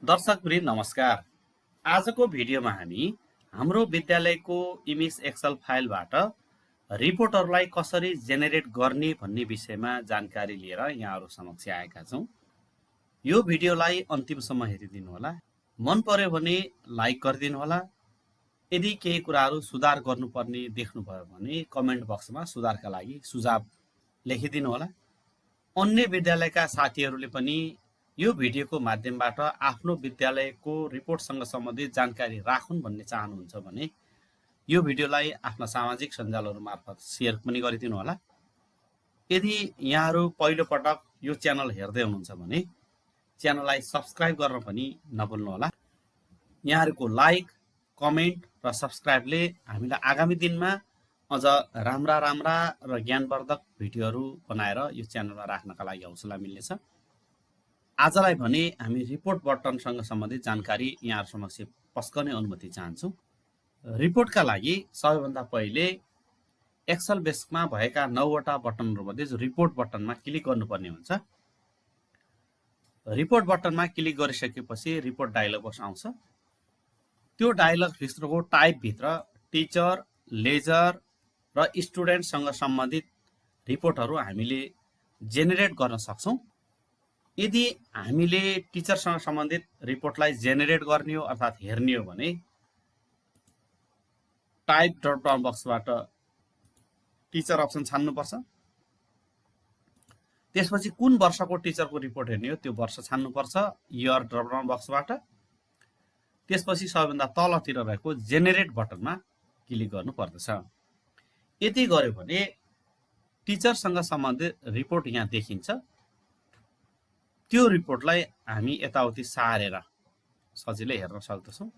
दर्शकवृन्द नमस्कार। आजको भिडियोमा हामी हाम्रो विद्यालयको इमिस एक्सेल फाइलबाट रिपोर्टहरूलाई कसरी जेनेरेट गर्ने भन्ने विषयमा जानकारी लिएर यहाँहरू समक्ष आएका छौँ। यो भिडियोलाई अन्तिमसम्म हेरिदिनु होला। मन पर्यो भने लाइक गरिदिनु होला। यदि केही कुराहरू सुधार गर्नुपर्ने देख्नुभयो भने कमेन्ट बक्समा सुधारका लागि सुझाव लेखिदिनु होला। अन्य विद्यालयका साथीहरूले पनि यो भिडियोको माध्यमबाट आफ्नो विद्यालयको रिपोर्टसँग सम्बन्धित जानकारी राखुन् भन्ने चाहनुहुन्छ भने यो भिडियोलाई आफ्ना सामाजिक सञ्जालहरू मार्फत सेयर पनि गरिदिनु होला। यदि यहाँहरू पहिलो पटक यो च्यानल हेर्दै हुनुहुन्छ भने च्यानललाई सब्स्क्राइब गर्न पनि नभुल्नु होला। यहाँहरूको लाइक, कमेन्ट र सब्स्क्राइबले हामीलाई आगामी दिनमा अझ राम्रा र ज्ञानवर्धक भिडियोहरू बनाएर यो च्यानलमा राख्नका लागि हौसला मिल्नेछ। आजलाई भने हामी रिपोर्ट बटनसँग सम्बन्धित जानकारी यहाँहरू समक्ष पस्कने अनुमति चाहन्छौँ। रिपोर्टका लागि सबैभन्दा पहिले एक्सेल बेसमा भएका 9वटा बटनहरूमध्ये जो रिपोर्ट बटनमा क्लिक गर्नुपर्ने हुन्छ। रिपोर्ट बटनमा क्लिक गरिसकेपछि रिपोर्ट डायलग बक्स आउँछ। त्यो डायलग भित्रको टाइपभित्र टिचर, लेजर र स्टुडेन्टसँग सम्बन्धित रिपोर्टहरू हामीले जेनेरेट गर्न सक्छौँ। यदि हामीले टिचरसँग सम्बन्धित रिपोर्टलाई जेनेरेट गर्ने हो अर्थात् हेर्ने हो भने टाइप ड्रप डाउन बक्सबाट टिचर अप्सन छान्नुपर्छ। त्यसपछि कुन वर्षको टिचरको रिपोर्ट हेर्ने हो त्यो वर्ष छान्नुपर्छ इयर ड्रप डाउन बक्सबाट। त्यसपछि सबैभन्दा तलतिर रहेको जेनेरेट बटनमा क्लिक गर्नुपर्दछ। यति गर्यो भने टिचरसँग सम्बन्धित रिपोर्ट यहाँ देखिन्छ। त्यो रिपोर्टलाई हामी यताउति सारेर सजिलै हेर्न सक्दछौँ।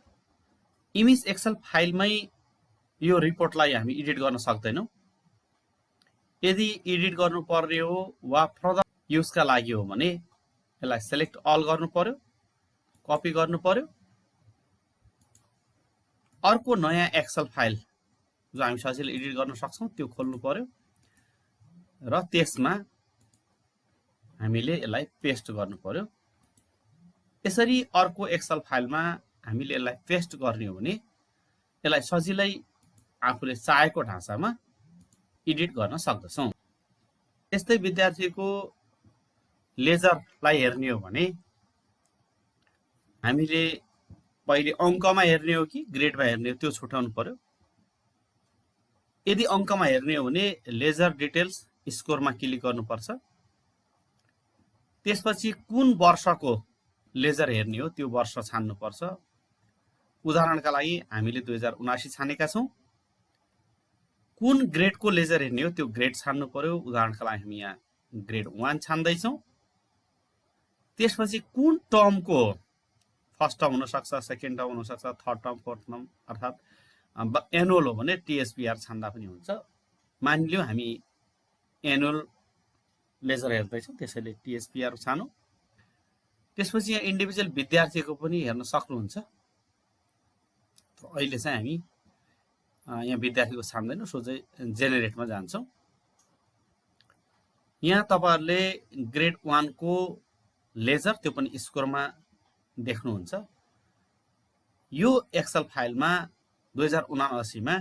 इमिस एक्सेल फाइलमै यो रिपोर्टलाई हामी एडिट गर्न सक्दैनौँ। यदि एडिट गर्नु पर्ने हो वा फर्दर युजका लागि हो भने यसलाई सेलेक्ट अल गर्नु पर्यो, कपी गर्नु पर्यो, अर्को नयाँ एक्सेल फाइल जो हामी सजिलै एडिट गर्न सक्छौँ त्यो खोल्नु पर्यो र त्यसमा हामीले यसलाई पेस्ट गर्नु पर्यो। यसरी अर्को एक्सेल फाइलमा हामीले यसलाई पेस्ट गर्ने हो भने यसलाई सजिलै आफूले चाहेको ढाँचामा एडिट गर्न सक्दछौँ। यस्तै विद्यार्थीको लेजरलाई हेर्ने हो भने हामीले पहिले अङ्कमा हेर्ने हो कि ग्रेडमा हेर्ने हो त्यो छुट्याउनु पर्यो। यदि अङ्कमा हेर्ने हो भने लेजर डिटेल्स स्कोरमा क्लिक गर्नुपर्छ। त्यसपछि कुन वर्षको लेजर हेर्ने हो त्यो वर्ष छान्नुपर्छ। उदाहरणका लागि हामीले 2079 छानेका छौँ। कुन ग्रेडको लेजर हेर्ने हो त्यो ग्रेड छान्नु पर्यो। उदाहरणका लागि हामी यहाँ ग्रेड 1 छान्दैछौँ। त्यसपछि कुन टर्मको, फर्स्ट टर्म हुनसक्छ, सेकेन्ड टर्म हुनसक्छ, थर्ड टर्म, फोर्थ टर्म अर्थात् एनुअल हो भने टिएसपिआर छान्दा पनि हुन्छ। मानिलिउँ हामी एनुअल लेजर हेर्दैछौँ त्यसैले टिएसपिआर छानौँ। त्यसपछि यहाँ इन्डिभिजुअल विद्यार्थीको पनि हेर्न सक्नुहुन्छ। अहिले चाहिँ हामी यहाँ विद्यार्थीको छान्दैनौँ, सोझै जेनेरेटमा जान्छौँ। यहाँ तपाईँहरूले ग्रेड 1 को लेजर त्यो पनि स्कोरमा देख्नुहुन्छ। यो एक्सेल फाइलमा 2079 मा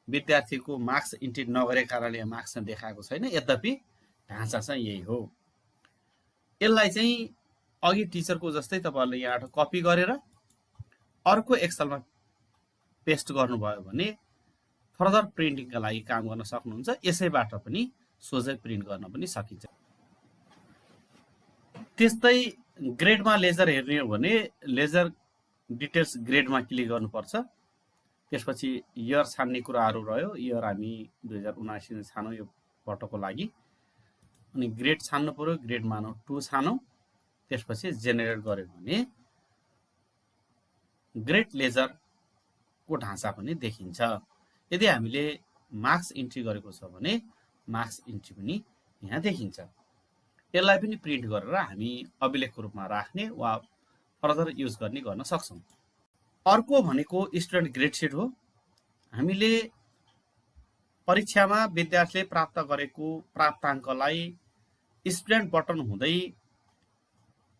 विद्यार्थीको मार्क्स इन्ट्री नगरेको कारणले मार्क्स देखाएको छैन। यद्यपि ढाँचा चाहिँ यही हो। यसलाई चाहिँ अघि टिचरको जस्तै तपाईँहरूले यहाँबाट कपी गरेर अर्को एक्सेलमा पेस्ट गर्नुभयो भने फर्दर प्रिन्टिङका लागि काम गर्न सक्नुहुन्छ। यसैबाट पनि सोझै प्रिन्ट गर्न पनि सकिन्छ। त्यस्तै ग्रेडमा लेजर हेर्ने हो भने लेजर डिटेल्स ग्रेडमा क्लिक गर्नुपर्छ। त्यसपछि इयर छान्ने कुराहरू रह्यो। इयर हामी 2079 छानौँ यो पटोको लागि। अनि ग्रेड छान्नु पर्यो, ग्रेड मानौँ 2 छानौँ। त्यसपछि जेनेरेट गर्यो भने ग्रेड लेजरको ढाँचा पनि देखिन्छ। यदि हामीले मार्क्स इन्ट्री गरेको छ भने मार्क्स इन्ट्री पनि यहाँ देखिन्छ। यसलाई पनि प्रिन्ट गरेर हामी अभिलेखको रूपमा राख्ने वा फर्दर युज गर्न सक्छौँ। अर्को भनेको स्टुडेन्ट ग्रेड सिट हो। हामीले परीक्षामा विद्यार्थीले प्राप्त गरेको प्राप्ताङ्कलाई स्टुडेन्ट बटन हुँदै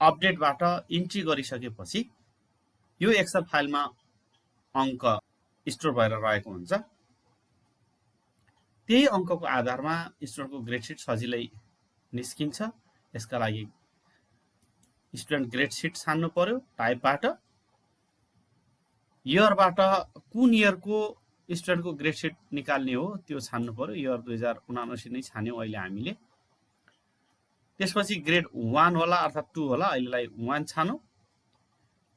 अपडेटबाट इन्ट्री गरिसकेपछि यो एक्सेल फाइलमा अङ्क स्टोर भएर रहेको हुन्छ। त्यही अङ्कको आधारमा स्टुडेन्टको ग्रेडसिट सजिलै निस्किन्छ। यसका लागि स्टुडेन्ट ग्रेडसिट छान्नु पर्यो टाइपबाट। इयरबाट कुन इयरको स्टुडेन्टको ग्रेडसिट निकाल्ने हो त्यो छान्नु पर्यो। इयर 2079 नै छान्यौँ अहिले हामीले। त्यसपछि ग्रेड 1 होला अर्थात् 2 होला, अहिलेलाई 1 छानौँ।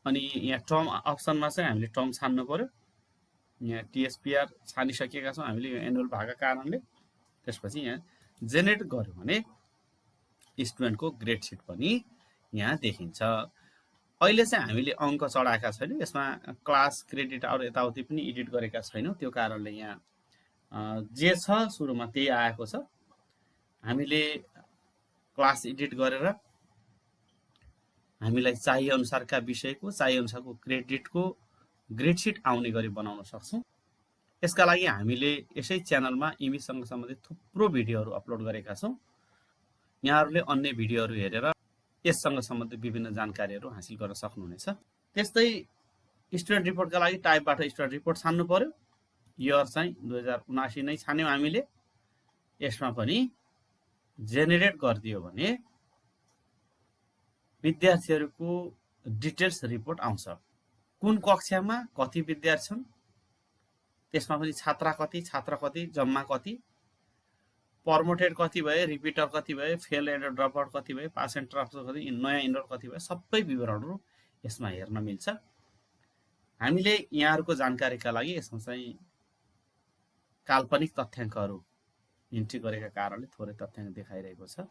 अनि यहाँ टर्म अप्सनमा चाहिँ हामीले टर्म छान्नु पर्यो। यहाँ टिएसपिआर छानिसकेका छौँ हामीले एनुअल भएको कारणले। त्यसपछि यहाँ जेनेरेट गर्यो भने स्टुडेन्टको ग्रेडसिट पनि यहाँ देखिन्छ। अहिले चाहिँ हामीले अङ्क चढाएका छैनौँ, यसमा क्लास क्रेडिट अरू यताउति पनि एडिट गरेका छैनौँ। त्यो कारणले यहाँ जे छ सुरुमा त्यही आएको छ। हामीले क्लास एडिट गरेर हामीलाई चाहिए अनुसारका विषयको चाहिए अनुसारको क्रेडिटको ग्रेडसिट आउने गरी बनाउन सक्छौँ। यसका लागि हामीले यसै च्यानलमा इमिससँग सम्बन्धित थुप्रो भिडियोहरू अपलोड गरेका छौँ। यहाँहरूले अन्य भिडियोहरू हेरेर यससँग सम्बन्धित विभिन्न जानकारीहरू हासिल गर्न सक्नुहुनेछ। त्यस्तै स्टुडेन्ट रिपोर्टका लागि टाइपबाट स्टुडेन्ट रिपोर्ट छान्नु पर्यो। इयर चाहिँ 2079 नै छान्यौँ हामीले। यसमा पनि जेनेरेट गरिदियो भने विद्यार्थीहरूको डिटेल्स रिपोर्ट आउँछ। कुन कक्षामा कति विद्यार्थी छन्, त्यसमा पनि छात्र कति, जम्मा कति, प्रमोटेड कति भए, रिपिटर कति भए, फेल एन्ड ड्रप आउट कति भए, पास एन्ड ट्रान्सफर कति, नयाँ इनरोल कति भए, सबै विवरणहरू यसमा हेर्न मिल्छ। हामीले यहाँहरूको जानकारीका लागि यसमा चाहिँ काल्पनिक तथ्याङ्कहरू इन्ट्री गरेका कारणले थोरै तथ्याङ्क देखाइरहेको छ।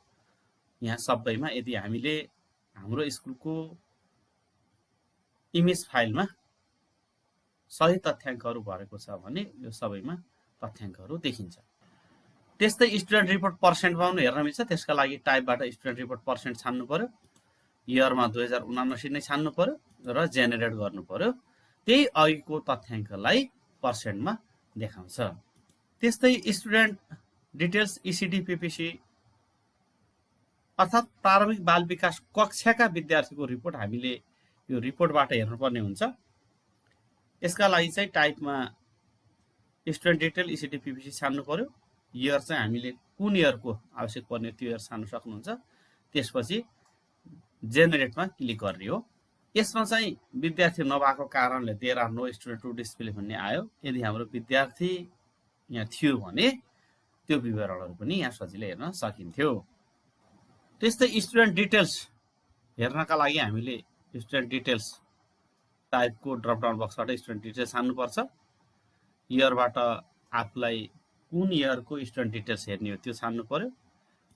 यहाँ सबैमा यदि हामीले हाम्रो स्कुलको इमेज फाइलमा सही तथ्याङ्कहरू भरेको छ भने यो सबैमा तथ्याङ्कहरू देखिन्छ। त्यस्तै स्टुडेन्ट रिपोर्ट पर्सेन्टमा पनि हेर्न मिल्छ। त्यसका लागि टाइपबाट स्टुडेन्ट रिपोर्ट पर्सेन्ट छान्नु पर्यो। इयरमा 2079 नै छान्नु पर्यो र जेनेरेट गर्नु पर्यो। त्यही अघिको तथ्याङ्कलाई पर्सेन्टमा देखाउँछ। त्यस्तै स्टुडेन्ट डिटेल्स इसिडी पिपिसी अर्थात् प्रारम्भिक बाल विकास कक्षाका विद्यार्थीको रिपोर्ट हामीले यो रिपोर्टबाट हेर्नुपर्ने हुन्छ। यसका लागि चाहिँ टाइपमा स्टुडेन्ट डिटेल इसिडी पिपिसी छान्नु पर्यो। इयर चाहिँ हामीले कुन इयरको आवश्यक पर्ने त्यो इयर छान्न सक्नुहुन्छ। त्यसपछि जेनेरेटमा क्लिक गर्ने हो। यसमा चाहिँ विद्यार्थी नभएको कारणले there are no student to display भन्ने आयो। यदि हाम्रो विद्यार्थी यहाँ थियो भने त्यो विवरणहरू पनि यहाँ सजिलै हेर्न सकिन्थ्यो। त्यस्तै स्टुडेन्ट डिटेल्स हेर्नका लागि हामीले स्टुडेन्ट डिटेल्स टाइपको ड्रपडाउन बक्सबाट स्टुडेन्ट डिटेल्स छान्नुपर्छ। इयरबाट आफूलाई कुन इयरको स्टुडेन्ट डिटेल्स हेर्ने हो त्यो छान्नु पर्यो।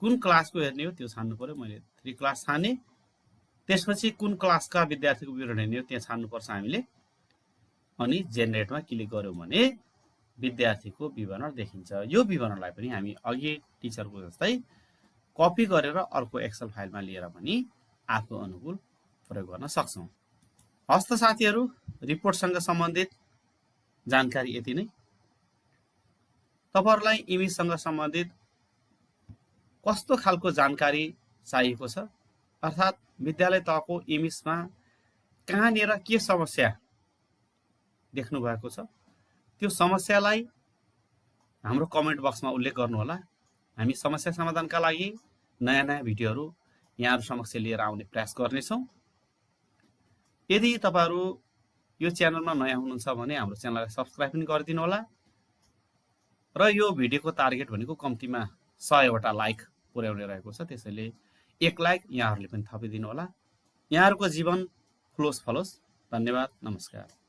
कुन क्लासको हेर्ने हो त्यो छान्नु पर्यो। मैले 3 क्लास छाने। त्यसपछि कुन क्लासका विद्यार्थीको विवरण हेर्ने हो त्यहाँ छान्नुपर्छ हामीले। अनि जेनेरेटमा क्लिक गर्यौँ भने विद्यार्थीको विवरण देखिन्छ। यो विवरणलाई पनि हामी अघि टिचरको जस्तै कपी गरेर अर्को एक्सेल फाइलमा लिएर पनि आफू अनुकूल प्रयोग गर्न सक्छौँ। हस्त साथीहरू, रिपोर्टसँग सम्बन्धित जानकारी यति नै। तपाईहरुलाई इमेजसँग सम्बन्धित कस्तो खालको जानकारी चाहिएको छ, अर्थात् विद्यालय तहको इमेजमा कहाँनिर के समस्या देख्नु भएको छ त्यो समस्यालाई हाम्रो कमेन्ट बक्समा उल्लेख गर्नुहोला। हामी समस्या समाधानका लागि नयाँ भिडियोहरू यहाँहरु समक्ष लिएर आउने प्रयास गर्नेछौँ। यदि तपाईहरु यो च्यानलमा नयाँ हुनुहुन्छ भने हाम्रो च्यानललाई सब्स्क्राइब पनि गरिदिनु होला र यो भिडियोको टार्गेट भनेको कम्तीमा 100 वटा लाइक पुर्याउने रहेको छ। त्यसैले 1 लाइक यहाँहरुले पनि थपिदिनु होला। यहाँहरुको जीवन फ्लोस फलोस्। धन्यवाद। नमस्कार।